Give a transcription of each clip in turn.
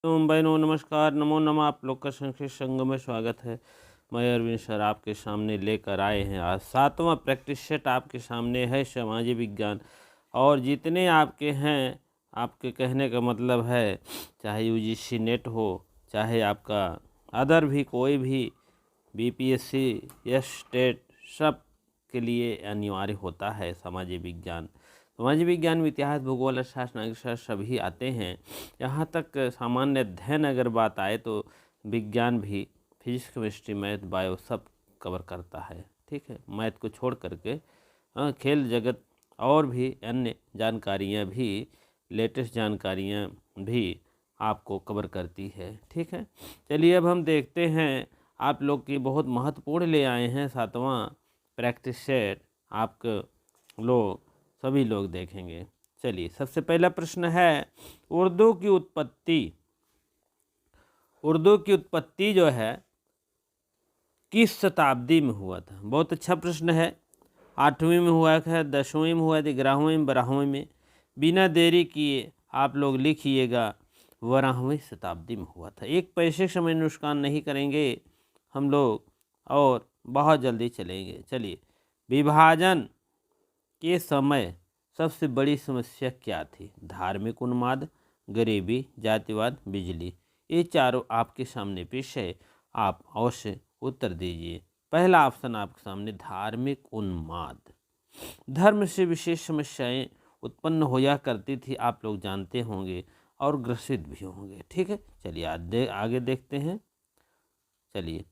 Mumbai no नमस्कार, नमो नमः। आप लोग का संक्षिप्त संगम में स्वागत है। मैं अरविंद सर आपके सामने लेकर आए हैं आज 7वां प्रैक्टिस सेट आपके सामने है सामाजिक विज्ञान। और जितने आपके हैं, आपके कहने का मतलब है चाहे यूजीसी नेट हो, चाहे आपका अदर भी कोई भी बीपीएससी या स्टेट, सब के लिए अनिवार्य होता है सामाजिक विज्ञान। सामाजिक विज्ञान में इतिहास, भूगोल, अर्थशास्त्र, नागरिक शास्त्र सभी आते हैं। यहाँ तक सामान्य अध्ययन अगर बात आए तो विज्ञान भी फिजिक्स, केमिस्ट्री, मैथ, बायो सब कवर करता है। ठीक है, मैथ को छोड़ करके खेल जगत और भी अन्य जानकारियाँ भी, लेटेस्ट जानकारियाँ भी आपको कवर करती है। ठीक है, चलिए अब हम देखते हैं। आप लोग की बहुत महत्वपूर्ण ले आए हैं 7वां प्रैक्टिस सेट, आपके लोग सभी लोग देखेंगे। चलिए, सबसे पहला प्रश्न है उर्दू की उत्पत्ति। उर्दू की उत्पत्ति जो है किस शताब्दी में हुआ था? बहुत अच्छा प्रश्न है। 8वीं में हुआ है, 10वीं में हुआ है, 11वीं में, 12वीं में? बिना देरी किए आप लोग लिखिएगा, 12वीं शताब्दी में हुआ था। एक पैसे समय नुकसान नहीं करेंगे हम लोग और बहुत जल्दी चलेंगे। चलिए, विभाजन के समय सबसे बड़ी समस्या क्या थी? धार्मिक उन्माद, गरीबी, जातिवाद, बिजली। ये चारों आपके सामने पेश है, आप अवश्य उत्तर दीजिए। पहला ऑप्शन आपके सामने, धार्मिक उन्माद। धर्म से विशेष समस्याएं उत्पन्न होया करती थी, आप लोग जानते होंगे और ग्रसित भी होंगे। ठीक है, चलिए आगे देखते हैं। चलिए,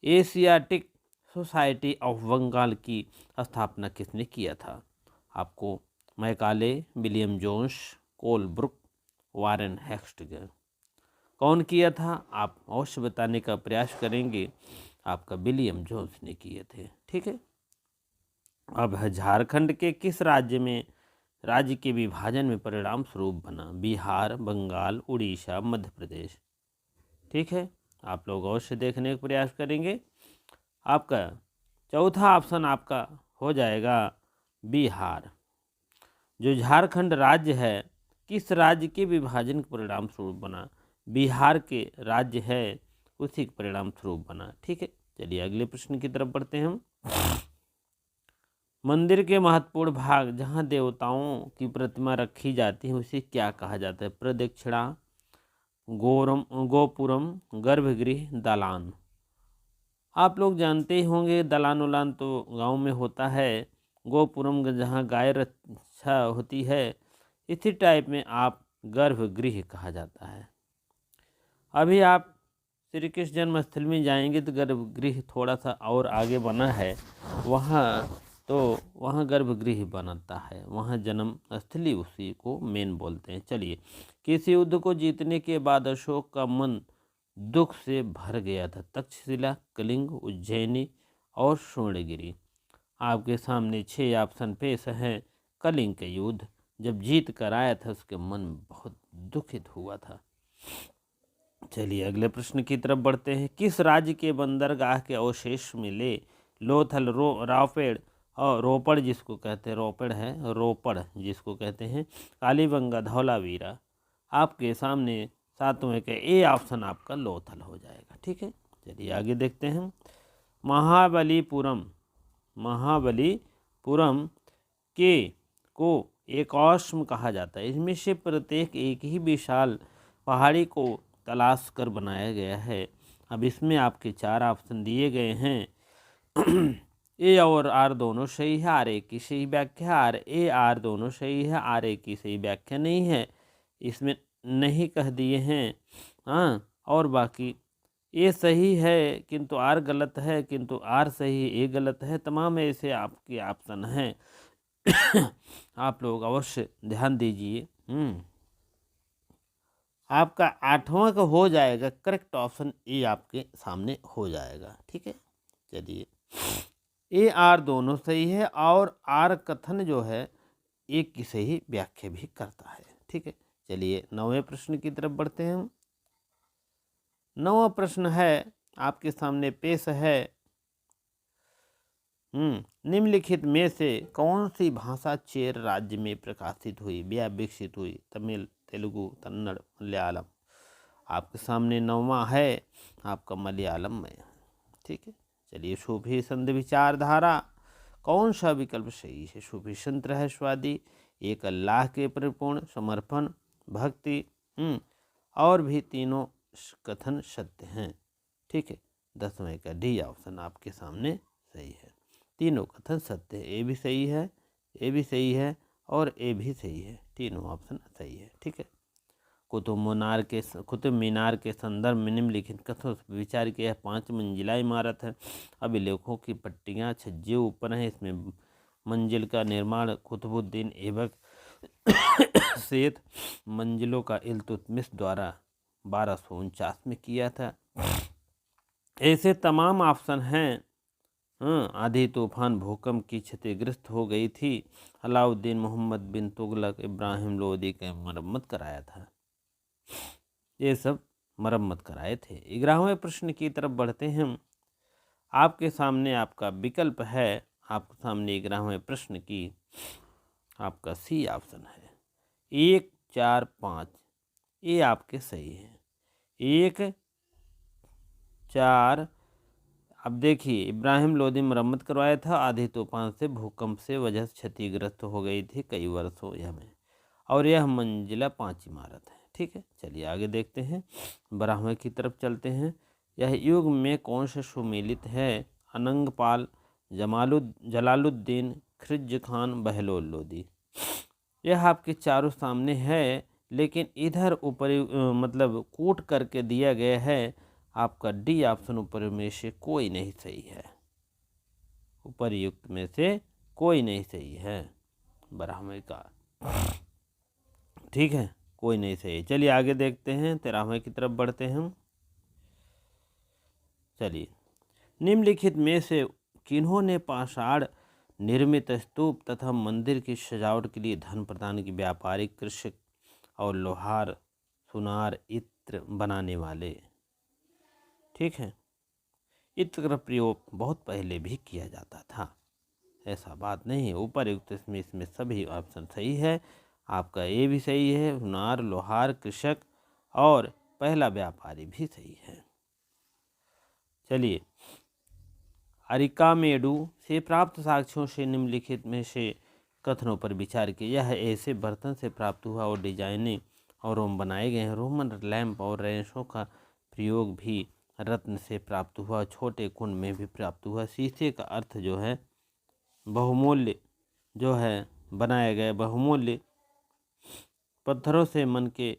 एशियाटिक सोसाइटी ऑफ बंगाल की स्थापना किसने किया था? आपको Macaulay, William Jones, Colebrooke, Warren Hastings. कौन किया था? आप अवश्य बताने का प्रयास करेंगे। आपका विलियम जोन्स ने किए थे। ठीक है, अब है झारखंड के किस राज्य के विभाजन में परिणाम स्वरूप बना? बिहार, बंगाल, उड़ीसा, मध्य प्रदेश। ठीक है, आप लोग अवश्य देखने का प्रयास करेंगे। आपका चौथा ऑप्शन आपका हो जाएगा बिहार। जो झारखंड राज्य है, किस राज्य के विभाजन के परिणाम स्वरूप बना? बिहार के राज्य है, उसी के परिणाम स्वरूप बना। ठीक है, चलिए अगले प्रश्न की तरफ बढ़ते हैं हम। मंदिर के महत्वपूर्ण भाग जहाँ देवताओं की प्रतिमा रखी जाती है उसे क्या कहा जाता है? प्रदक्षिणा, गोपुरम, गर्भगृह, दालान। आप लोग जानते ही होंगे, दलान उलान तो गांव में होता है। गोपुरम जहाँ गाय रक्षा होती है, इसी टाइप में आप गर्भगृह कहा जाता है। अभी आप श्री कृष्ण जन्मस्थल में जाएंगे तो गर्भगृह थोड़ा सा और आगे बना है, वहाँ गर्भगृह बनता है, वहाँ जन्म स्थली उसी को मेन बोलते हैं। चलिए, किस युद्ध को जीतने के बाद अशोक का मन दुख से भर गया था? तक्षशिला, कलिंग, उज्जैनी और स्वर्णगिरी। आपके सामने 6 ऑप्शन पेश हैं। कलिंग के युद्ध जब जीत कर आया था, उसके मन बहुत दुखित हुआ था। चलिए अगले प्रश्न की तरफ बढ़ते हैं। किस राज्य के बंदरगाह के अवशेष मिले? लोथल, रावपेड़ और रोपड़ जिसको कहते हैं, रोपड़ है, रोपड़ जिसको कहते हैं, कालीबंगा, धौलावीरा। आपके सामने 7वें का ए ऑप्शन आपका लोथल हो जाएगा। ठीक है, चलिए आगे देखते हैं। महाबलीपुरम के को एक औष्म कहा जाता है। इसमें से प्रत्येक एक ही विशाल पहाड़ी को तलाश कर बनाया गया है। अब इसमें आपके 4 ऑप्शन दिए गए हैं। ए और आर दोनों सही है, आर ए की सही व्याख्या, आर ए आर दोनों सही है, आर ए की सही व्याख्या नहीं है, इसमें नहीं कह दिए हैं। हाँ, और बाकी ए सही है किंतु आर गलत है, किंतु आर सही ए गलत है। तमाम ऐसे आपके ऑप्शन हैं। आप लोग अवश्य ध्यान दीजिए। आपका 8वां का हो जाएगा करेक्ट ऑप्शन ए, आपके सामने हो जाएगा। ठीक है, चलिए, ए आर दोनों सही है और आर कथन जो है एक की सही व्याख्या भी करता है। ठीक है, चलिए 9वें प्रश्न की तरफ बढ़ते हैं हम। 9वां प्रश्न है आपके सामने पेश है। निम्नलिखित में से कौन सी भाषा चेर राज्य में प्रकाशित हुई या विकसित हुई? तमिल, तेलुगु, कन्नड़, मलयालम। आपके सामने 9वां है आपका मलयालम में। ठीक है, चलिए सूफी संत विचारधारा, कौन सा विकल्प सही है? सूफी संत रहस्यवादी, एक अल्लाह के परिपूर्ण समर्पण भक्ति, और भी तीनों कथन सत्य हैं। ठीक है, 10वें का डी ऑप्शन आपके सामने सही है। तीनों कथन सत्य है, ए भी सही है, ए भी सही है और ए भी सही है, तीनों ऑप्शन सही है। ठीक है, कुतुब मीनार के संदर्भ में निम्नलिखित कथनों पर विचार किया है। 5 मंजिला इमारत है, अभिलेखों की पट्टियाँ छज्जे ऊपर हैं, इसमें मंजिल का निर्माण कुतुबुद्दीन ऐबक सेठ मंजिलों का इल्तुतमिश द्वारा 1249 में किया था। ऐसे तमाम ऑप्शन हैं। आधी तूफान भूकंप की क्षतिग्रस्त हो गई थी, अलाउद्दीन मोहम्मद बिन तुगलक इब्राहिम लोदी के मरम्मत कराया था, ये सब मरम्मत कराए थे। 11वें प्रश्न की तरफ बढ़ते हैं। आपके सामने आपका विकल्प है, आपके सामने 11वें प्रश्न की आपका सी ऑप्शन है 1, 4, 5, ये आपके सही है। 1, 4, अब देखिए इब्राहिम लोदी मरम्मत करवाया था, आधी तूफान से भूकंप से वजह से क्षतिग्रस्त हो गई थी कई वर्षों यह में, और यह मंजिला 5 इमारत है। ठीक है, चलिए आगे देखते हैं, 12वें की तरफ चलते हैं। यह युग में कौन से सुमेलित है? अनंगपाल, जलालुद्दीन, खिज्र खान, बहलोल लोदी। यह आपके चारों सामने है, लेकिन इधर ऊपर मतलब कूट करके दिया गया है। आपका डी ऑप्शन ऊपर में से कोई नहीं सही है, उपर्युक्त में से कोई नहीं सही है 12वें का। ठीक है, कोई नहीं सही। चलिए आगे देखते हैं, 13वें की तरफ बढ़ते हैं। चलिए, निम्नलिखित में से किन्होंने पाषाण निर्मित स्तूप तथा मंदिर की सजावट के लिए धन प्रदान की? व्यापारिक, कृषक और लोहार, सुनार, इत्र बनाने वाले। ठीक है, इत्र का प्रयोग बहुत पहले भी किया जाता था, ऐसा बात नहीं है। उपरयुक्त इसमें सभी ऑप्शन सही है। आपका ए भी सही है, सुनार, लोहार, कृषक और पहला व्यापारी भी सही है। चलिए, अरिकामेडू से प्राप्त साक्ष्यों से निम्नलिखित में से कथनों पर विचार किया। यह ऐसे बर्तन से प्राप्त हुआ और डिजाइने और रोम बनाए गए हैं। रोमन लैंप और रेंसों का प्रयोग भी रत्न से प्राप्त हुआ, छोटे कुंड में भी प्राप्त हुआ। शीशे का अर्थ जो है बहुमूल्य, जो है बनाए गए बहुमूल्य पत्थरों से मन के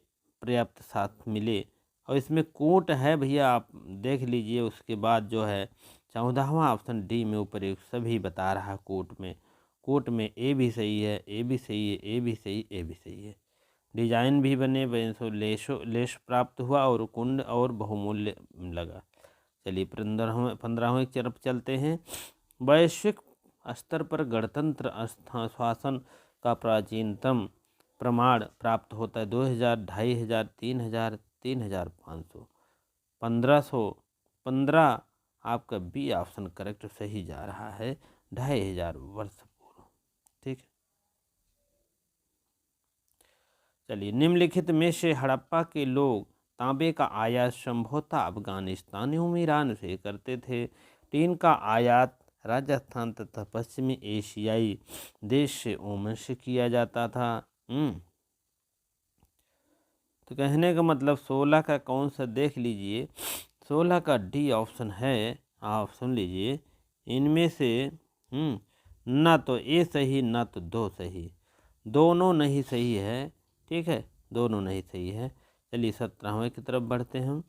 पर्याप्त साथ मिले। और इसमें कूट है भैया, आप देख लीजिए। उसके बाद जो है 14वां ऑप्शन डी में उपयुक्त सभी बता रहा है। कोट में ए भी सही है, ए भी सही है, ए भी सही, ए भी सही है। डिजाइन भी बने, लेश प्राप्त हुआ और कुंड और बहुमूल्य लगा। चलिए 15वें की तरफ चलते हैं। वैश्विक स्तर पर गणतंत्र शासन का प्राचीनतम प्रमाण प्राप्त होता है 2000, 2500, 3000, 3500, 1515। आपका बी ऑप्शन करेक्ट सही जा रहा है, 2500 वर्ष पूर्व। ठीक है, चलिए, निम्नलिखित में से हड़प्पा के लोग तांबे का आयात संभवतः अफगानिस्तान एवं ईरान से करते थे। टीन का आयात राजस्थान तथा पश्चिमी एशियाई देश से ओमान से किया जाता था। तो कहने का मतलब 16 का कौन सा देख लीजिए, 16 का डी ऑप्शन है, आप सुन लीजिए। इनमें से ना तो ए सही ना तो दो सही, दोनों नहीं सही है। ठीक है, दोनों नहीं सही है। चलिए 17वें की तरफ बढ़ते हैं हम।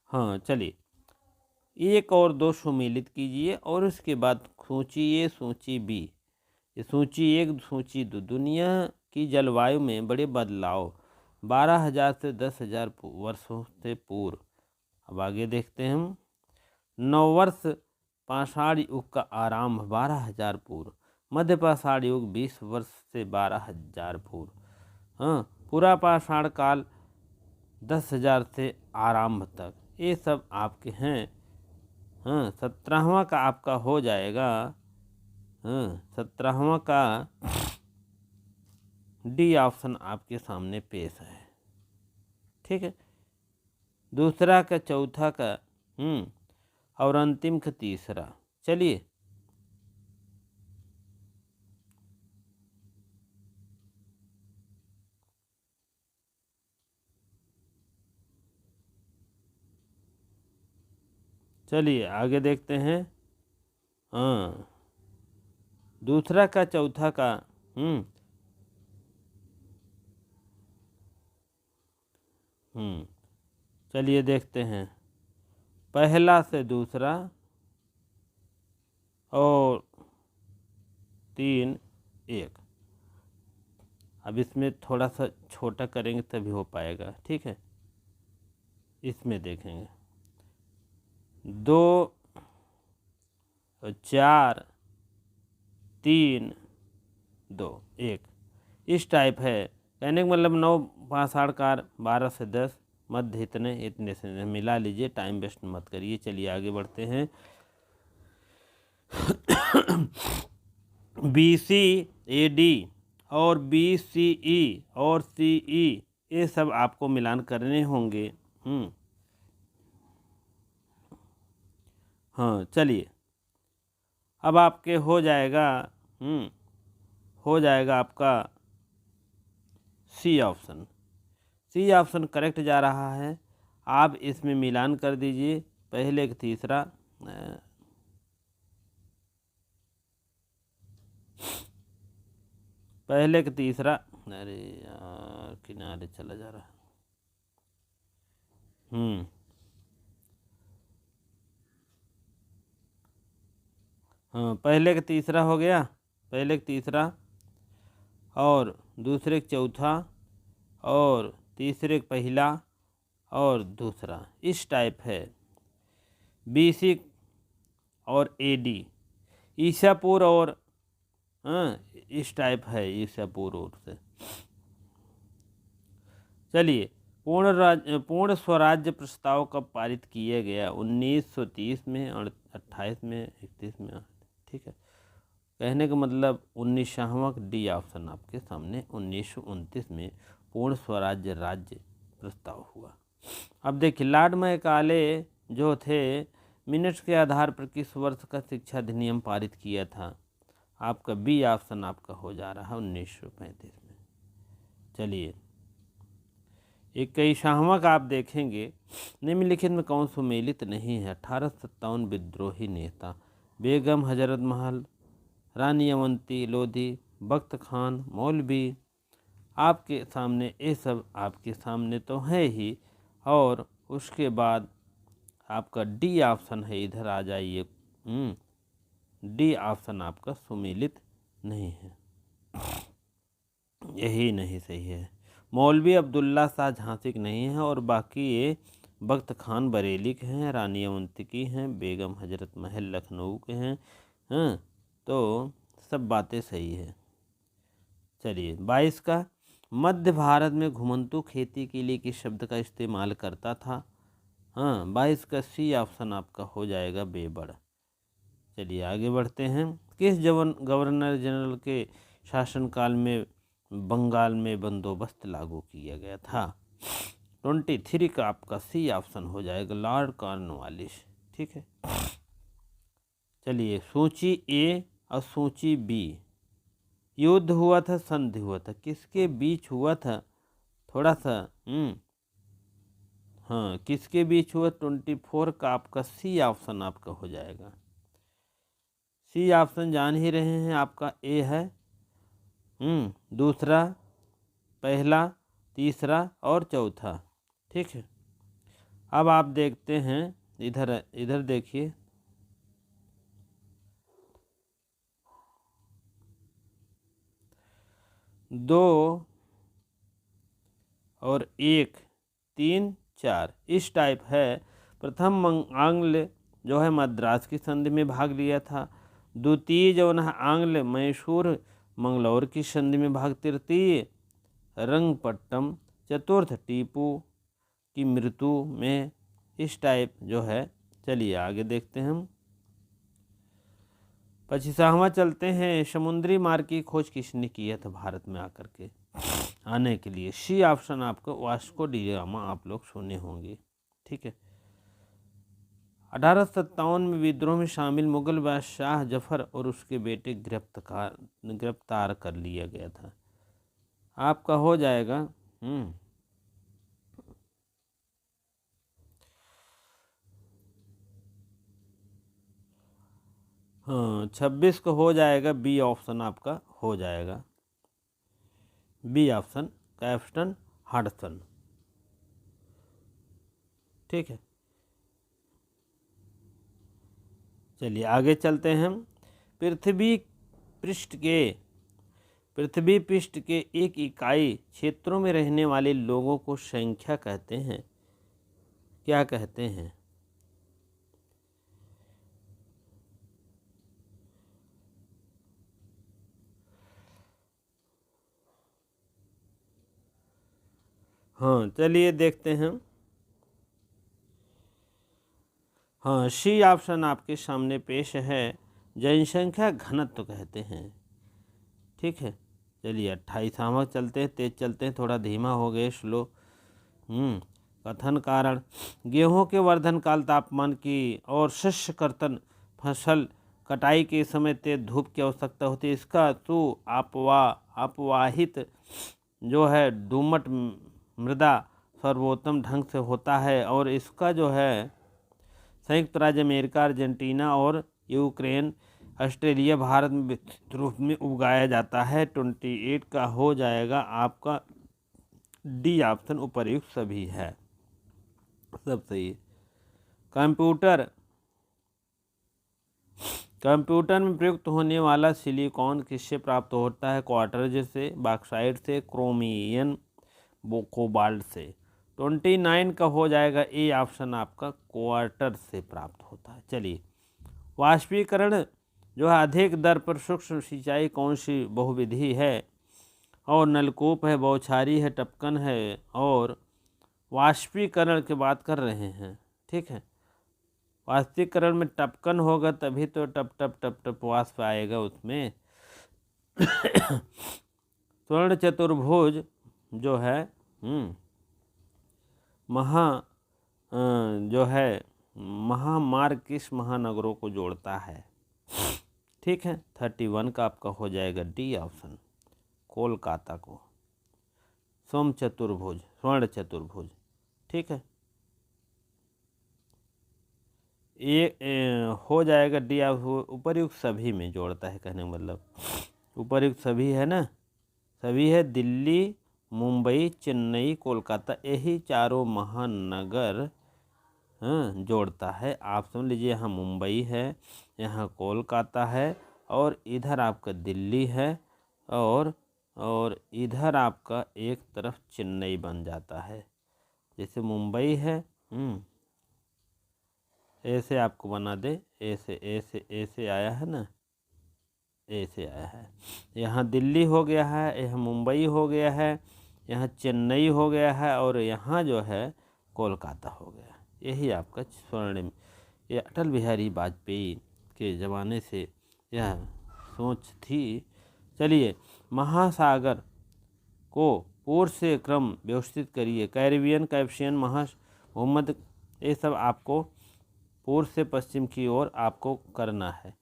हाँ, चलिए, 1 और 2 सुमेलित कीजिए और उसके बाद सूची ए सूची बी। ये सूची 1 सूची 2, दुनिया की जलवायु में बड़े बदलाव 12,000 से 10,000 वर्षों से पूर्व। अब आगे देखते हैं हम। नववर्ष पाषाण युग का आरंभ 12,000 पूर्व, मध्य पाषाण युग 20 वर्ष से 12,000 पूर्व, पूरा पाषाण काल 10,000 से आरंभ तक। ये सब आपके हैं हाँ 17वां का आपका हो जाएगा, हाँ 17वां का डी ऑप्शन आपके सामने पेश है। ठीक है, दूसरा का चौथा का और अंतिम का तीसरा। चलिए चलिए आगे देखते हैं। हाँ दूसरा का चौथा का हम्म चलिए देखते हैं। पहला से दूसरा और 3 1। अब इसमें थोड़ा सा छोटा करेंगे तभी हो पाएगा। ठीक है, इसमें देखेंगे 2 4 3 2 1 इस टाइप है। कहने का मतलब 9 5 8 कार 12 से 10 मध्य इतने से मिला लीजिए, टाइम वेस्ट मत करिए। चलिए आगे बढ़ते हैं। BCAD और BCE और CE ये सब आपको मिलान करने होंगे। हाँ चलिए अब आपके हो जाएगा आपका C option. C option correct जा रहा है। आप इसमें मिलान कर दीजिए, पहले का तीसरा पहले का तीसरा। अरे यार किनारे चला जा रहा है। हाँ पहले का तीसरा हो गया, पहले का तीसरा और दूसरे का चौथा और तीसरे का पहला और दूसरा, इस टाइप है। BC और AD ईसापुर और इस टाइप है ईसापुर और से। चलिए पूर्ण स्वराज्य प्रस्ताव कब पारित किया गया? 1930 में और 28 में 31 में। ठीक है, कहने का मतलब 19वां डी ऑप्शन आपके सामने 1929 में पूर्ण स्वराज्य राज्य प्रस्ताव हुआ। अब देखिए लॉर्ड मैकाले जो थे मिनट्स के आधार पर किस वर्ष का शिक्षा अधिनियम पारित किया था? आपका बी ऑप्शन आपका हो जा रहा है 1935 में। चलिए 21वां का आप देखेंगे, निम्नलिखित में कौन सुमेलित नहीं है? 1857 विद्रोही नेता, बेगम हजरत महल, रानी अवंती लोधी, बख्त खान मौलवी। आपके सामने ये सब आपके सामने तो है ही। और उसके बाद आपका डी ऑप्शन है, इधर आ जाइए। डी ऑप्शन आपका सुमेलित नहीं है, यही नहीं सही है। मौलवी अब्दुल्ला शाह झांसी के नहीं है और बाकी ये बख्त खान बरेली के हैं, रानी अवंती की हैं, बेगम हजरत महल लखनऊ के हैं। तो सब बातें सही है। चलिए 22 का, मध्य भारत में घुमंतू खेती के लिए किस शब्द का इस्तेमाल करता था? 22 का सी ऑप्शन आपका हो जाएगा बेबड़। चलिए आगे बढ़ते हैं। किस गवर्नर जनरल के शासनकाल में बंगाल में बंदोबस्त लागू किया गया था? 23 का आपका सी ऑप्शन हो जाएगा लॉर्ड कॉर्नवालिस। ठीक है, चलिए सूची ए और सूची बी, युद्ध हुआ था संधि हुआ था, किसके बीच हुआ था? थोड़ा सा हाँ किसके बीच हुआ? 24 का आपका सी ऑप्शन आपका हो जाएगा। सी ऑप्शन जान ही रहे हैं, आपका ए है। दूसरा, पहला, तीसरा और चौथा। ठीक है, अब आप देखते हैं इधर इधर देखिए। दो और 1 3 4 इस टाइप है। प्रथम आंग्ल जो है मद्रास की संधि में भाग लिया था। द्वितीय जो है आंग्ल मैसूर मंगलौर की संधि में भाग। तृतीय रंगपट्टम। चतुर्थ टीपू की मृत्यु में। इस टाइप जो है चलिए आगे देखते हैं हम। 25वां चलते हैं, समुद्री मार्ग की खोज किसने किया था भारत में आकर के आने के लिए? सी ऑप्शन आपको वास्को डी गामा आप लोग सुने होंगे। ठीक है। 1857 में विद्रोह में शामिल मुगल बादशाह जफर और उसके बेटे गिरफ्तार कर लिया गया था। आपका हो जाएगा हाँ 26 को हो जाएगा, बी ऑप्शन आपका हो जाएगा, बी ऑप्शन कैप्टन हडसन। ठीक है। चलिए आगे चलते हैं हम। पृथ्वी पृष्ठ के एक इकाई क्षेत्रों में रहने वाले लोगों को संख्या कहते हैं, क्या कहते हैं? हाँ चलिए देखते हैं। हाँ सी ऑप्शन आपके सामने पेश है, जनसंख्या घनत्व कहते हैं। ठीक है। चलिए 28वां चलते हैं, तेज चलते हैं, थोड़ा धीमा हो गए, स्लो। कथन कारण, गेहूं के वर्धन काल तापमान की और शस्य कर्तन फसल कटाई के समय तेज धूप की आवश्यकता होती है। इसका अपवाहित जो है दोमट मृदा सर्वोत्तम ढंग से होता है और इसका जो है संयुक्त राज्य अमेरिका, अर्जेंटीना और यूक्रेन, ऑस्ट्रेलिया, भारत में विस्तृत रूप में उगाया जाता है। 28 का हो जाएगा आपका डी ऑप्शन उपर्युक्त सभी है, सब सही है। कंप्यूटर में प्रयुक्त होने वाला सिलिकॉन किससे प्राप्त होता है? क्वार्ट्ज से, बॉक्साइट से, क्रोमियम, कोबाल्ट से। 29 का हो जाएगा ए ऑप्शन आपका क्वार्टर से प्राप्त होता है। चलिए वाष्पीकरण जो है अधिक दर पर सूक्ष्म सिंचाई कौन सी बहुविधि है? और नलकूप है, बौछारी है, टपकन है, और वाष्पीकरण की बात कर रहे हैं। ठीक है। वाष्पीकरण में टपकन होगा तभी तो टप टप टप टप वाष्प आएगा उसमें। स्वर्ण चतुर्भुज जो है जो है महामार्ग किस महानगरों को जोड़ता है? ठीक है। 31 का आपका हो जाएगा डी ऑप्शन कोलकाता को, स्वर्ण चतुर्भुज। ठीक है। ये हो जाएगा डी उपर्युक्त सभी में जोड़ता है, कहने का मतलब उपर्युक्त सभी है ना, सभी है। दिल्ली, मुंबई, चेन्नई, कोलकाता, यही चारों महानगर जोड़ता है। आप समझ लीजिए यहाँ मुंबई है, यहाँ कोलकाता है, और इधर आपका दिल्ली है, और इधर आपका एक तरफ चेन्नई बन जाता है। जैसे मुंबई है ऐसे आपको बना दे, ऐसे आया है ना, ऐसे आया है। यहाँ दिल्ली हो गया है, यहाँ मुंबई हो गया है, यहाँ चेन्नई हो गया है, और यहाँ जो है कोलकाता हो गया। यही आपका स्वर्णिम, ये अटल बिहारी वाजपेयी के ज़माने से यह सोच थी। चलिए महासागर को पूर्व से क्रम व्यवस्थित करिए। कैरिबियन, कैप्सियन, भूमध्य, ये सब आपको पूर्व से पश्चिम की ओर आपको करना है,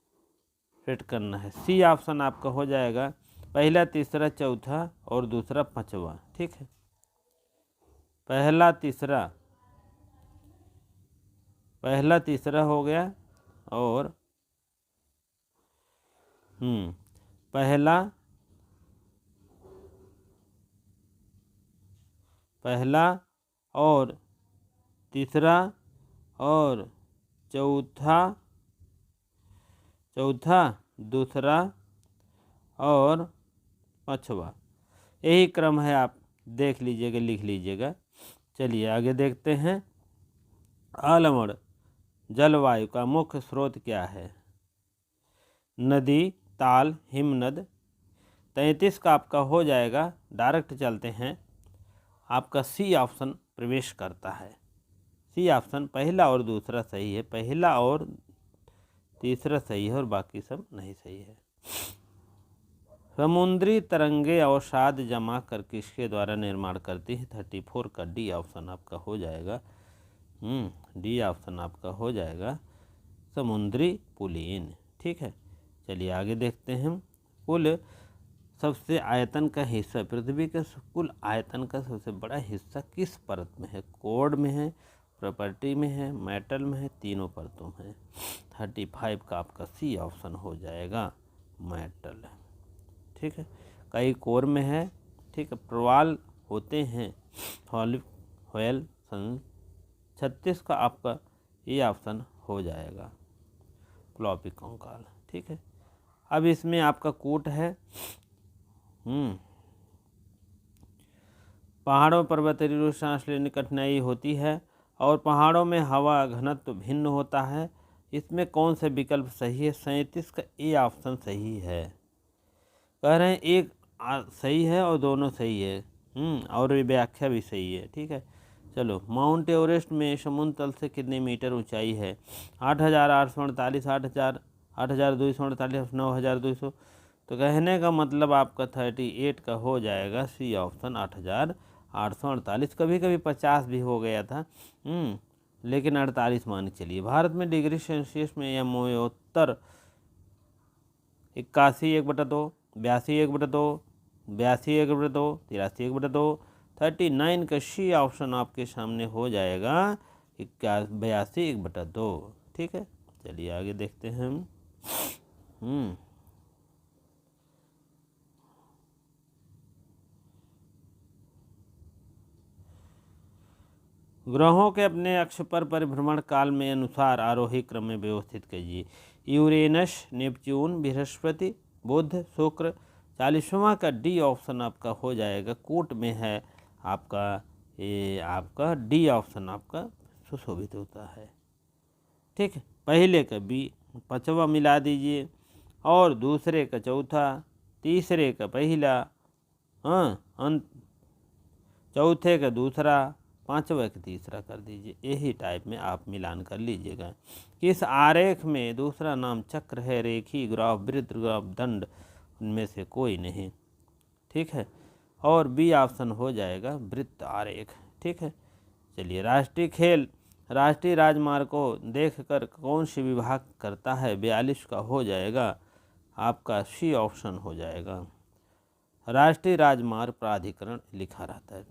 फिट करना है। सी ऑप्शन आपका हो जाएगा पहला, तीसरा, चौथा और दूसरा पांचवा। ठीक है। पहला तीसरा हो गया, और पहला और तीसरा और चौथा, दूसरा और पांचवा, यही क्रम है। आप देख लीजिएगा, लिख लीजिएगा। चलिए आगे देखते हैं। आलमड़ जलवायु का मुख्य स्रोत क्या है? नदी, ताल, हिमनद। 33 का आपका हो जाएगा, डायरेक्ट चलते हैं, आपका सी ऑप्शन प्रवेश करता है। सी ऑप्शन पहला और दूसरा सही है, पहला और तीसरा सही है और बाकी सब नहीं सही है। समुद्री तरंगे अवसाद जमा कर किसके द्वारा निर्माण करती है? 34 का डी ऑप्शन आपका हो जाएगा। डी ऑप्शन आपका हो जाएगा समुद्री पुलिन। ठीक है, चलिए आगे देखते हैं। कुल सबसे आयतन का हिस्सा, पृथ्वी के कुल आयतन का सबसे बड़ा हिस्सा किस परत में है? कोड में है, प्रॉपर्टी में है, मेटल में है, तीनों परतों में। 35 का आपका सी ऑप्शन हो जाएगा मेटल। ठीक है, कई कोर में है। ठीक है, प्रवाल होते हैं व्हेल सन। 36 का आपका ये ऑप्शन हो जाएगा फ्लॉपी कंकाल। ठीक है, अब इसमें आपका कूट है। पहाड़ों पर्वतीय सांस लेने की कठिनाई होती है और पहाड़ों में हवा घनत्व भिन्न होता है। इसमें कौन सा विकल्प सही है? 37 का ए ऑप्शन सही है। कह रहे हैं एक सही है और दोनों सही है, और ये व्याख्या भी सही है। ठीक है, चलो माउंट एवरेस्ट में समुद्र तल से कितने मीटर ऊंचाई है? 8,848, 8,248, 9,200। तो कहने का मतलब आपका 38 का हो जाएगा सी ऑप्शन 8,848। कभी कभी 50 भी हो गया था, लेकिन 48 मान के चलिए। भारत में डिग्री सेल्सियस में या मोयोत्तर 81 1/2, 82 1/2, 82 1/2, 83 1/2। 39 का सी ऑप्शन आपके सामने हो जाएगा 82 1/2। ठीक है, चलिए आगे देखते हैं हम। ग्रहों के अपने अक्ष पर परिभ्रमण काल में अनुसार आरोही क्रम में व्यवस्थित कीजिए। यूरेनस, नेपच्यून, बृहस्पति, बुध, शुक्र। 40वां का डी ऑप्शन आपका हो जाएगा। कूट में है आपका, ये आपका डी ऑप्शन आपका सुशोभित होता है। ठीक है, पहले का बी 5वां मिला दीजिए और दूसरे का चौथा, तीसरे का पहला, चौथे का दूसरा, 5वां का तीसरा कर दीजिए। यही टाइप में आप मिलान कर लीजिएगा। किस आरेख में दूसरा नाम चक्र है? रेखी, ग्राफ, वृत्त, ग्राफ, दंड, उनमें से कोई नहीं। ठीक है, और बी ऑप्शन हो जाएगा वृत्त आरेख। ठीक है, चलिए राष्ट्रीय खेल, राष्ट्रीय राजमार्ग को देखकर कौन सी विभाग करता है? 42 का हो जाएगा आपका सी ऑप्शन हो जाएगा राष्ट्रीय राजमार्ग प्राधिकरण लिखा रहता है।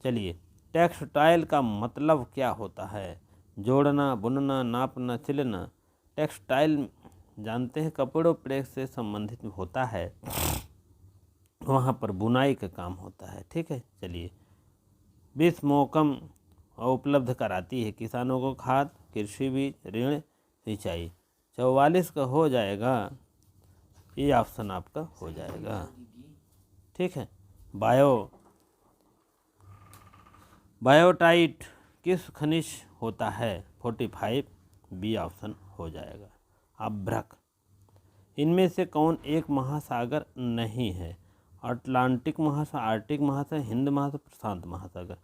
चलिए, टेक्सटाइल का मतलब क्या होता है? जोड़ना, बुनना, नापना, सिलना। टेक्सटाइल जानते हैं कपड़ों प्रेस से संबंधित होता है, वहाँ पर बुनाई का काम होता है। ठीक है, चलिए 20 मौसम उपलब्ध कराती है किसानों को खाद, कृषि बीज, ऋण, सिंचाई। 44 का हो जाएगा ये ऑप्शन आपका हो जाएगा। ठीक है, बायोटाइट किस खनिज होता है? 45 बी ऑप्शन हो जाएगा अभ्रक। इनमें से कौन एक महासागर नहीं है? अटलांटिक महासागर, आर्कटिक महासागर, हिंद महासागर, प्रशांत महासागर।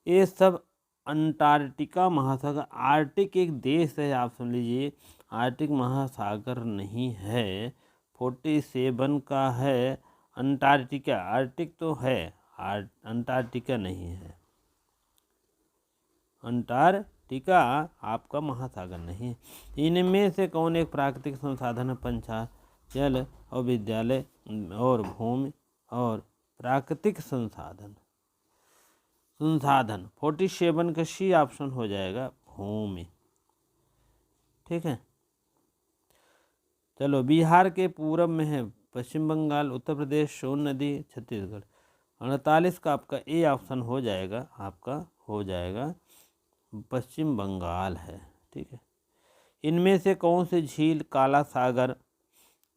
ये सब अंटार्कटिका महासागर, आर्कटिक एक देश है, आप सुन लीजिए। आर्कटिक महासागर नहीं है। 47 का है अंटार्कटिका। आर्कटिक तो है, अंटार्कटिका नहीं है। अंटार्कटिका आपका महासागर नहीं है। इनमें से कौन एक प्राकृतिक संसाधन है? पंचायल और विद्यालय और भूमि और प्राकृतिक संसाधन। 47 का सी ऑप्शन हो जाएगा भूमि। ठीक है, चलो बिहार के पूरब में है पश्चिम बंगाल, उत्तर प्रदेश, सोन नदी, छत्तीसगढ़। 48 का आपका ए ऑप्शन हो जाएगा, आपका हो जाएगा पश्चिम बंगाल है। ठीक है, इनमें से कौन सी झील काला सागर,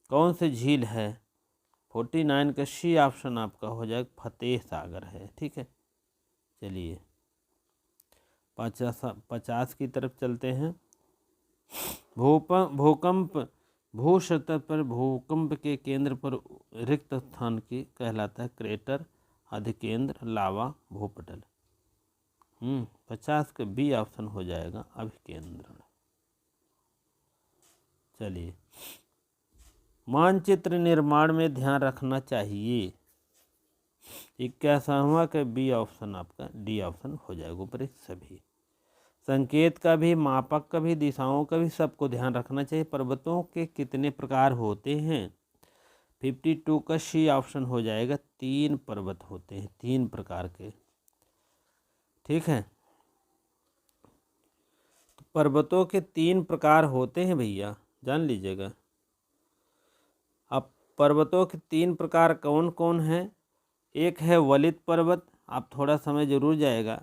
कौन सी झील है? 49 का सी ऑप्शन आपका हो जाएगा फतेह सागर है। ठीक है, चलिए 50 की तरफ चलते हैं। भूकंप भू सतह पर भूकंप के केंद्र पर रिक्त स्थान की कहलाता है क्रेटर, अधिकेंद्र, लावा, भूपटल। 50 का बी ऑप्शन हो जाएगा अभिकेंद्रण। चलिए, मानचित्र निर्माण में ध्यान रखना चाहिए। 81वां का बी ऑप्शन आपका डी ऑप्शन हो जाएगा। ऊपर सभी संकेत का भी, मापक का भी, दिशाओं का भी, सबको ध्यान रखना चाहिए। पर्वतों के कितने प्रकार होते हैं? 52 का सी ऑप्शन हो जाएगा। 3 पर्वत होते हैं, 3 प्रकार के। ठीक है, तो पर्वतों के 3 प्रकार होते हैं भैया, जान लीजिएगा। अब पर्वतों के 3 प्रकार कौन कौन हैं? एक है वलित पर्वत, आप थोड़ा समय जरूर जाएगा।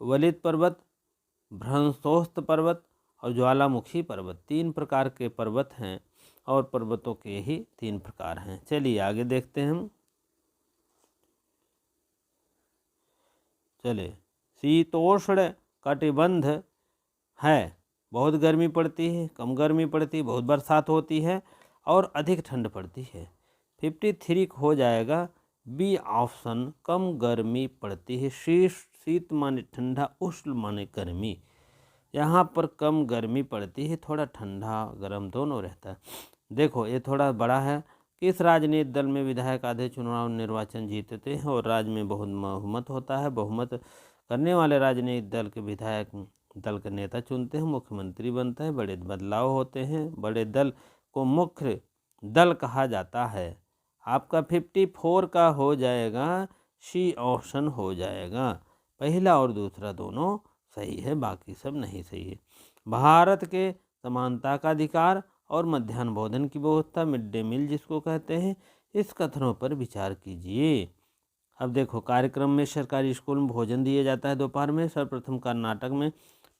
वलित पर्वत, भ्रंशोस्त पर्वत और ज्वालामुखी पर्वत, 3 प्रकार के पर्वत हैं और पर्वतों के ही 3 प्रकार हैं। चलिए आगे देखते हैं हम। चले, शीतोष्ण कटिबंध है, बहुत गर्मी पड़ती है, कम गर्मी पड़ती है, बहुत बरसात होती है और अधिक ठंड पड़ती है। 53 हो जाएगा बी ऑप्शन, कम गर्मी पड़ती है। शीत माने ठंडा, उष्ण माने गर्मी। यहाँ पर कम गर्मी पड़ती है, थोड़ा ठंडा गर्म दोनों रहता है। देखो ये थोड़ा बड़ा है। किस राजनीतिक दल में विधायक आधे चुनाव निर्वाचन जीतते हैं और राज्य में बहुमत होता है? बहुमत करने वाले राजनीतिक दल के विधायक दल के नेता चुनते हैं, मुख्यमंत्री बनता है, बड़े बदलाव होते हैं। बड़े दल को मुख्य दल कहा जाता है। आपका 54 का हो जाएगा, सी ऑप्शन हो जाएगा। पहला और दूसरा दोनों सही है, बाकी सब नहीं सही है। भारत के समानता का अधिकार और मध्याह्न भोजन की व्यवस्था, मिड डे मील जिसको कहते हैं, इस कथनों पर विचार कीजिए। अब देखो, कार्यक्रम में सरकारी स्कूल में भोजन दिया जाता है दोपहर में। सर्वप्रथम कर्नाटक में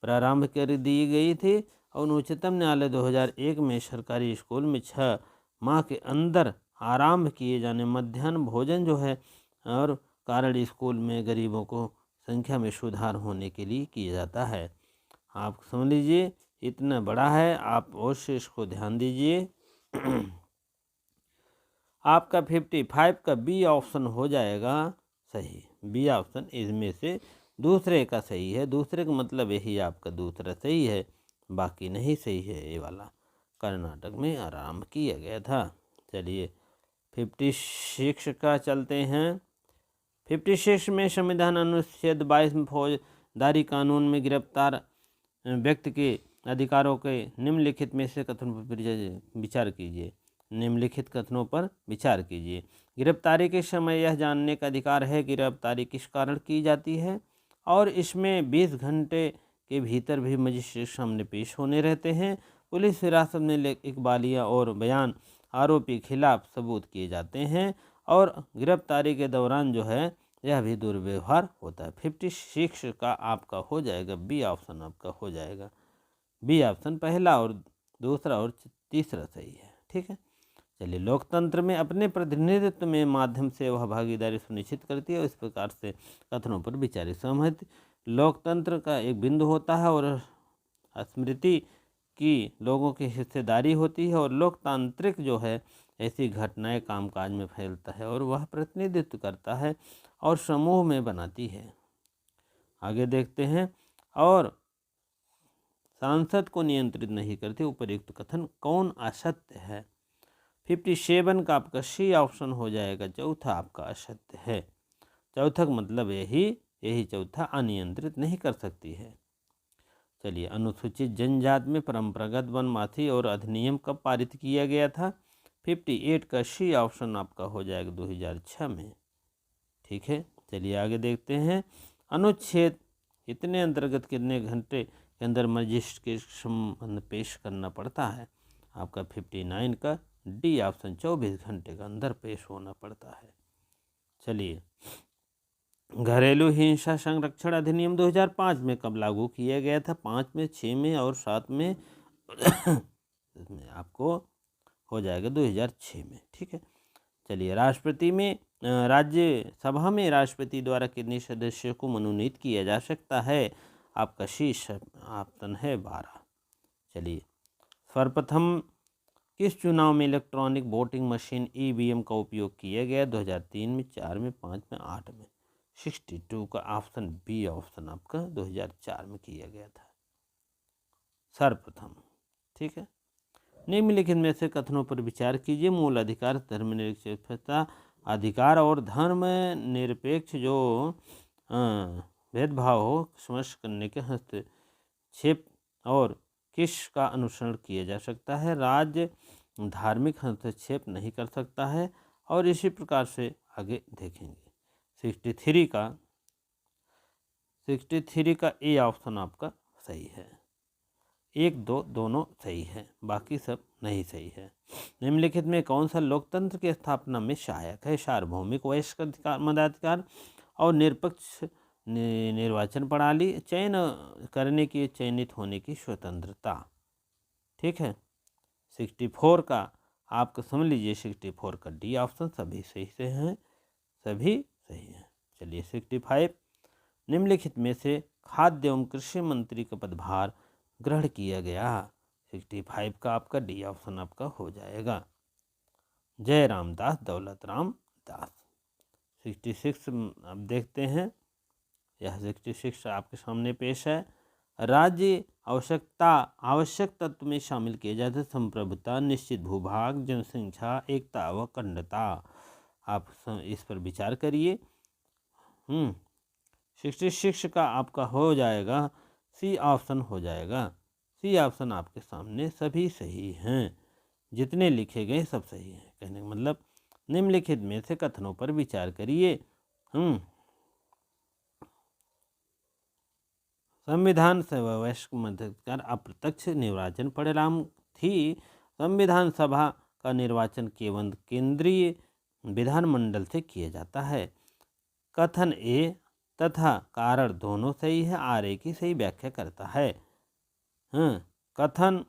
प्रारंभ कर दी गई थी और उच्चतम न्यायालय 2001 में सरकारी स्कूल में 6 माह के अंदर आरंभ किए जाने मध्याह्न भोजन जो है और कारण स्कूल में गरीबों को संख्या में सुधार होने के लिए किया जाता है। आप समझ लीजिए, इतना बड़ा है, आप अवश्य इसको ध्यान दीजिए। आपका 55 का बी ऑप्शन हो जाएगा सही। बी ऑप्शन इसमें से दूसरे का सही है। दूसरे का मतलब यही आपका दूसरा सही है, बाकी नहीं सही है। ये वाला कर्नाटक में आरंभ किया गया था। चलिए 56 का चलते हैं। 56 में संविधान अनुच्छेद 22 में फौजदारी कानून में गिरफ्तार व्यक्ति के अधिकारों के निम्नलिखित में से कथनों पर विचार कीजिए। निम्नलिखित कथनों पर विचार कीजिए। गिरफ्तारी के समय यह जानने का अधिकार है कि गिरफ्तारी किस कारण की जाती है और इसमें 20 घंटे के भीतर भी मजिस्ट्रेट सामने पेश होने रहते हैं। पुलिस हिरासत में इकबालिया और बयान आरोपी खिलाफ सबूत किए जाते हैं और गिरफ्तारी के दौरान जो है यह भी दुर्व्यवहार होता है। 56 का आपका हो जाएगा बी ऑप्शन, आपका हो जाएगा बी ऑप्शन। पहला और दूसरा और तीसरा सही है। ठीक है, चलिए, लोकतंत्र में अपने प्रतिनिधित्व में माध्यम से वह भागीदारी सुनिश्चित करती है और इस प्रकार से कथनों पर विचारित सहमति लोकतंत्र का एक बिंदु होता है और स्मृति की लोगों की हिस्सेदारी होती है और लोकतांत्रिक जो है ऐसी घटनाएं कामकाज में फैलता है और वह प्रतिनिधित्व करता है और समूह में बनाती है। आगे देखते हैं। और सांसद को नियंत्रित नहीं करती, उपयुक्त कथन कौन असत्य है? 57 का आपका सी ऑप्शन हो जाएगा। चौथा आपका असत्य है। चौथा का मतलब यही चौथा अनियंत्रित नहीं कर सकती है। चलिए, अनुसूचित जनजाति में परंपरागत वनवासी और अधिनियम कब पारित किया गया था? 58 का सी ऑप्शन आपका हो जाएगा 2006 में। ठीक है, चलिए आगे देखते हैं। अनुच्छेद इतने अंतर्गत कितने घंटे के अंदर मजिस्ट्रेट के संबंध पेश करना पड़ता है? आपका 59 का डी ऑप्शन 24 घंटे के अंदर पेश होना पड़ता है। चलिए, घरेलू हिंसा संरक्षण अधिनियम 2005 में कब लागू किया गया था? 5 में, 6 में और 7 में। इसमें आपको हो जाएगा 2006 में। ठीक है, चलिए, राष्ट्रपति में राज्यसभा में राष्ट्रपति द्वारा कितने सदस्यों को मनोनीत किया जा सकता है? आपका शीर्ष ऑप्शन है 12। चलिए, सर्वप्रथम किस चुनाव में इलेक्ट्रॉनिक वोटिंग मशीन ईवीएम का उपयोग किया गया? 2003 में, 4 में, 5 में, 8 में। 62 का ऑप्शन बी ऑप्शन आपका 2004 में किया गया था सर्वप्रथम। ठीक है। निम्नलिखित में से कथनों पर विचार कीजिए। मूल अधिकार, धर्मनिरपेक्षता अधिकार और धर्म निरपेक्ष जो भेदभाव हो स्मश करने के हस्तक्षेप और किसका अनुसरण किया जा सकता है। राज्य धार्मिक हस्तक्षेप नहीं कर सकता है। और इसी प्रकार से आगे देखेंगे। 63 का ए ऑप्शन आपका सही है। 1, 2 दोनों सही है, बाकी सब नहीं सही है। निम्नलिखित में कौन सा लोकतंत्र की स्थापना में सहायक है। सार्वभौमिक वयस्क अधिकार मताधिकार और निरपक्ष निर्वाचन प्रणाली, चयन करने की चयनित होने की स्वतंत्रता। ठीक है। 64 का आपको समझ लीजिए 64 का डी ऑप्शन सभी सही से हैं, सभी सही हैं। चलिए 65 निम्नलिखित में से खाद्य एवं कृषि मंत्री का पदभार ग्रहण किया गया। 65 का आपका डी ऑप्शन आपका हो जाएगा जयराम दास दौलत राम दास। 66 अब देखते हैं। यह 66 आपके सामने पेश है। राज्य आवश्यक तत्व में शामिल किए जाते संप्रभुता, निश्चित भूभाग, जनसंख्या, एकता व अखंडता। आप इस पर विचार करिए। 66 का आपका हो जाएगा सी ऑप्शन हो जाएगा। सी ऑप्शन आपके सामने सभी सही हैं, जितने लिखे गए सब सही हैं। कहने का मतलब निम्नलिखित में से कथनों पर विचार करिए। संविधान सभा वयस्क मताधिकार अप्रत्यक्ष निर्वाचन परिणाम थी। संविधान सभा का निर्वाचन केवल केंद्रीय विधानमंडल से किया जाता है। कथन ए तथा कारण दोनों सही है। आर ए की सही व्याख्या करता है। कथन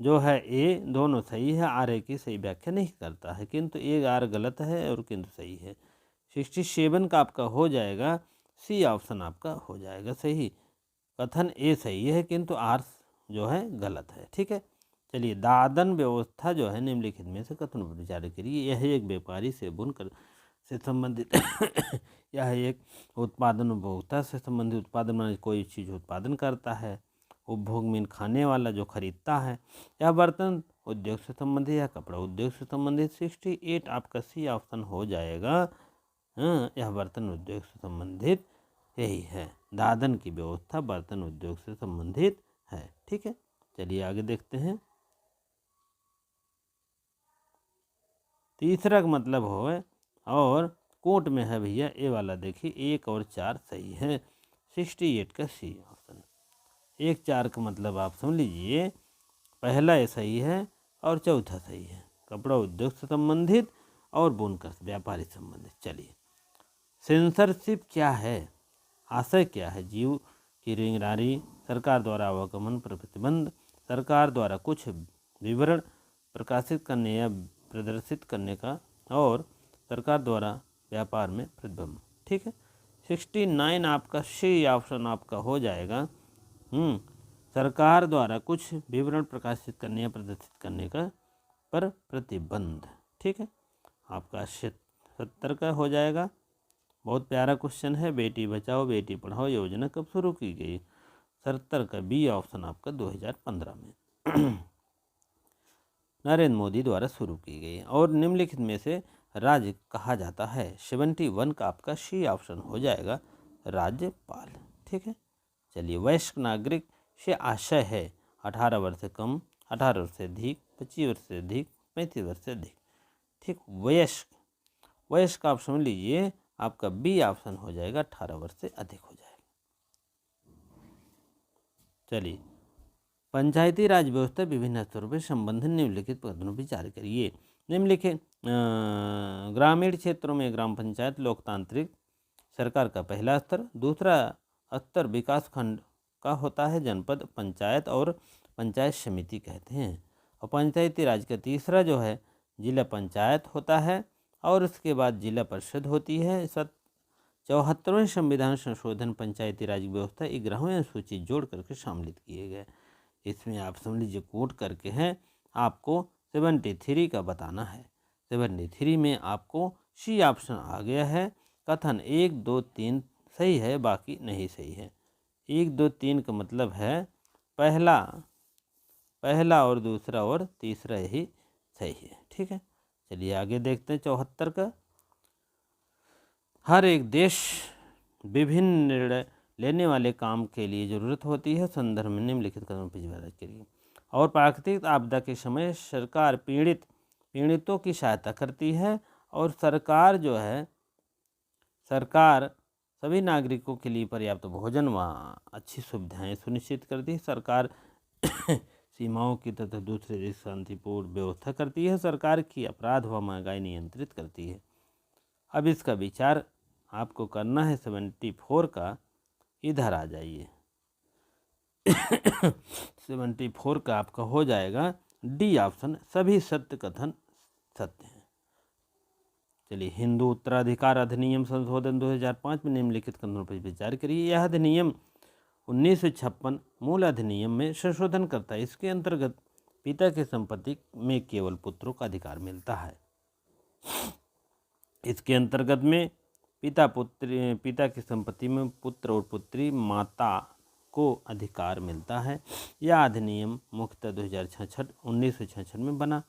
जो है ए दोनों सही है, आर ए की सही व्याख्या नहीं करता है, किंतु ए आर गलत है और किंतु सही है। 67 का आपका हो जाएगा सी ऑप्शन आपका हो जाएगा सही। कथन ए सही है किंतु आर जो है गलत है। ठीक है। चलिए दादन व्यवस्था जो है निम्नलिखित में से कथन पर विचार करिए। यह एक व्यापारी से बुनकर से संबंधित यह एक उत्पादन उपभोक्ता से संबंधित उत्पादन में कोई चीज़ उत्पादन करता है। उपभोग में खाने वाला जो खरीदता है। यह बर्तन उद्योग से संबंधित या कपड़ा उद्योग से संबंधित। 68 आपका सी ऑप्शन हो जाएगा। यह बर्तन उद्योग से संबंधित यही है। दादन की व्यवस्था बर्तन उद्योग से संबंधित है। ठीक है। चलिए आगे देखते हैं। तीसरा का मतलब हो और कोट में है भैया ए वाला देखिए 1 और 4 सही है। 68 का सी ऑप्शन। 1, 4 का मतलब आप समझ लीजिए पहला ये सही है और चौथा सही है। कपड़ा उद्योग से संबंधित और बुनकर व्यापारी संबंधित। चलिए सेंसरशिप क्या है, आशय क्या है। जीव की निगरानी, सरकार द्वारा आवागमन पर प्रतिबंध, सरकार द्वारा कुछ विवरण प्रकाशित करने या प्रदर्शित करने का, और सरकार द्वारा व्यापार में प्रतिबंध। ठीक है। 69 आपका सी ऑप्शन आपका हो जाएगा। सरकार द्वारा कुछ विवरण प्रकाशित करने या प्रदर्शित करने का पर प्रतिबंध। ठीक है। आपका 70 का हो जाएगा। बहुत प्यारा क्वेश्चन है। बेटी बचाओ बेटी पढ़ाओ योजना कब शुरू की गई। 70 का बी ऑप्शन आपका 2015 में नरेंद्र मोदी द्वारा शुरू की गई। और निम्नलिखित में से राज्य कहा जाता है। 71 का आपका सी ऑप्शन हो जाएगा राज्यपाल। ठीक है। चलिए वयस्क नागरिक से आशय है 18 वर्ष से कम, 18 वर्ष से अधिक, 25 वर्ष से अधिक, 35 वर्ष से अधिक। ठीक। वयस्क आप समझ लीजिए आपका बी ऑप्शन हो जाएगा 18 वर्ष से अधिक हो जाएगा। चलिए पंचायती राज व्यवस्था विभिन्न स्तरों पर संबंधित निम्नलिखित कथनों पर विचार करिए। निम्नलिखित ग्रामीण क्षेत्रों में ग्राम पंचायत लोकतांत्रिक सरकार का पहला स्तर। दूसरा स्तर विकास खंड का होता है, जनपद पंचायत और पंचायत समिति कहते हैं। और पंचायती राज का तीसरा जो है जिला पंचायत होता है, और उसके बाद जिला परिषद होती है। 74वें संविधान संशोधन पंचायती राज व्यवस्था 11वें अनुसूची जोड़ करके सम्मिलित किए गए। इसमें आप समझ लीजिए कोट करके हैं, आपको 73 का बताना है। 73 में आपको सी ऑप्शन आ गया है कथन 1 2 3 सही है, बाकी नहीं सही है। 1 2 3 का मतलब है पहला और दूसरा और तीसरा यही सही है। ठीक है, चलिए आगे देखते हैं 74 का। हर एक देश विभिन्न निर्णय लेने वाले काम के लिए ज़रूरत होती है, संदर्भ में निम्नलिखित कदमों पर विचार करिए। और प्राकृतिक आपदा के समय सरकार पीड़ितों की सहायता करती है, और सरकार सभी नागरिकों के लिए पर्याप्त भोजन व अच्छी सुविधाएं सुनिश्चित करती है। सरकार सीमाओं की तथा दूसरे देश शांतिपूर्ण व्यवस्था करती है। सरकार की अपराध व महंगाई नियंत्रित करती है। अब इसका विचार आपको करना है 74 का, इधर आ जाइए। 74 का आपका हो जाएगा डी ऑप्शन, सभी सत्य कथन सत्य हैं। चलिए, हिंदू उत्तराधिकार अधिनियम संशोधन 2005 में निम्नलिखित कथनों पर विचार करिए। यह अधिनियम 1956 मूल अधिनियम में संशोधन करता है। इसके अंतर्गत पिता की संपत्ति में केवल पुत्रों का अधिकार मिलता है। इसके अंतर्गत में पिता की संपत्ति में पुत्र और पुत्री माता को अधिकार मिलता है। यह अधिनियम मुख्यतः 1966 में बना।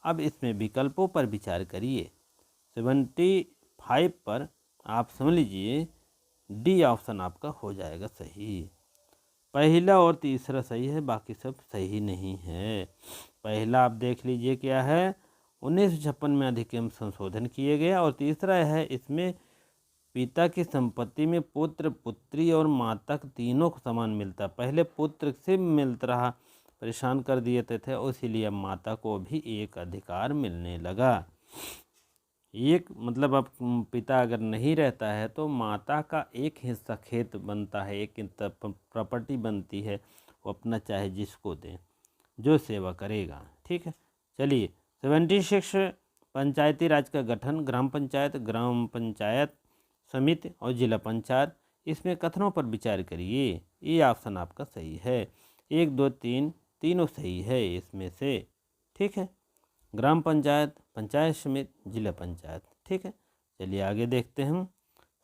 अब इसमें विकल्पों पर विचार करिए। 75 पर आप समझ लीजिए डी ऑप्शन आपका हो जाएगा सही। पहला और तीसरा सही है, बाकी सब सही नहीं है। पहला आप देख लीजिए क्या है, 1956 में अधिनियम संशोधन किए गए, और तीसरा है इसमें पिता की संपत्ति में पुत्र पुत्री और माता तीनों को समान मिलता। पहले पुत्र से मिलता रहा, परेशान कर दिए थे, और इसीलिए माता को भी एक अधिकार मिलने लगा। एक मतलब अब पिता अगर नहीं रहता है तो माता का एक हिस्सा खेत बनता है, एक प्रॉपर्टी बनती है, वो अपना चाहे जिसको दे, जो सेवा करेगा। ठीक है, चलिए 76 पंचायती राज का गठन, ग्राम पंचायत समिति और जिला पंचायत। इसमें कथनों पर विचार करिए। ये ऑप्शन आपका सही है। 1 2 3 तीनों सही है इसमें से। ठीक है, ग्राम पंचायत, पंचायत समिति, जिला पंचायत। ठीक है, चलिए आगे देखते हैं।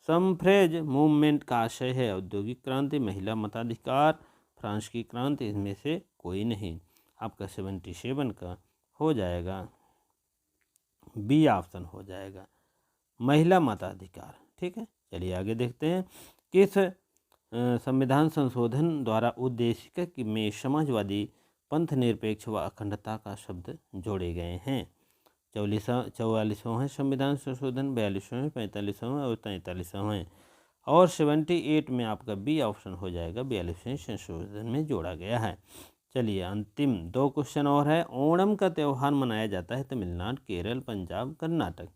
सफरेज मूवमेंट का आशय है औद्योगिक क्रांति, महिला मताधिकार, फ्रांस की क्रांति। इसमें से कोई नहीं। आपका 77 का हो जाएगा बी ऑप्शन हो जाएगा, महिला मताधिकार। ठीक है, चलिए आगे देखते हैं। किस संविधान संशोधन द्वारा उद्देशिक में समाजवादी, पंथ निरपेक्ष व अखंडता का शब्द जोड़े गए हैं? 44वां है संविधान संशोधन, 42वां, 45वां और 43वां। और 78 में आपका बी ऑप्शन हो जाएगा, 42वें संशोधन में जोड़ा गया है। चलिए अंतिम 2 क्वेश्चन और है। ओणम का त्यौहार मनाया जाता है तमिलनाडु, केरल, पंजाब, कर्नाटक।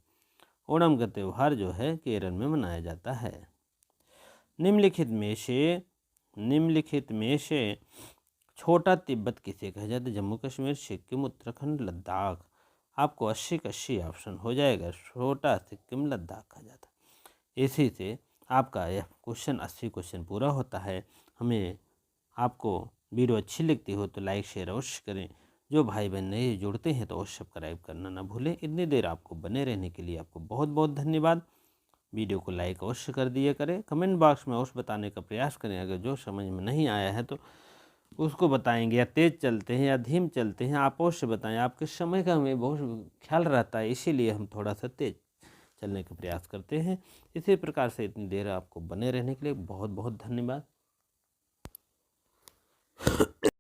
ओणम का त्यौहार जो है केरल में मनाया जाता है। निम्नलिखित में से छोटा तिब्बत किसे कहा जाता है? जम्मू कश्मीर, सिक्किम, उत्तराखंड, लद्दाख। आपको 80 का 80 ऑप्शन हो जाएगा, छोटा सिक्किम लद्दाख कहा जाता है। इसी से आपका यह क्वेश्चन 80 क्वेश्चन पूरा होता है। हमें आपको वीडियो अच्छी लगती हो तो लाइक शेयर अवश्य करें। जो भाई बहन नए जुड़ते हैं तो अवश्य सब्सक्राइब करना ना भूलें। इतनी देर आपको बने रहने के लिए आपको बहुत बहुत धन्यवाद। वीडियो को लाइक अवश्य कर दिया करें। कमेंट बॉक्स में अवश्य बताने का प्रयास करें। अगर जो समझ में नहीं आया है तो उसको बताएंगे, या तेज़ चलते हैं या धीम चलते हैं, आप अवश्य बताएं। आपके समय का हमें बहुत ख्याल रहता है, इसीलिए हम थोड़ा सा तेज़ चलने का प्रयास करते हैं। इसी प्रकार से इतनी देर आपको बने रहने के लिए बहुत बहुत धन्यवाद।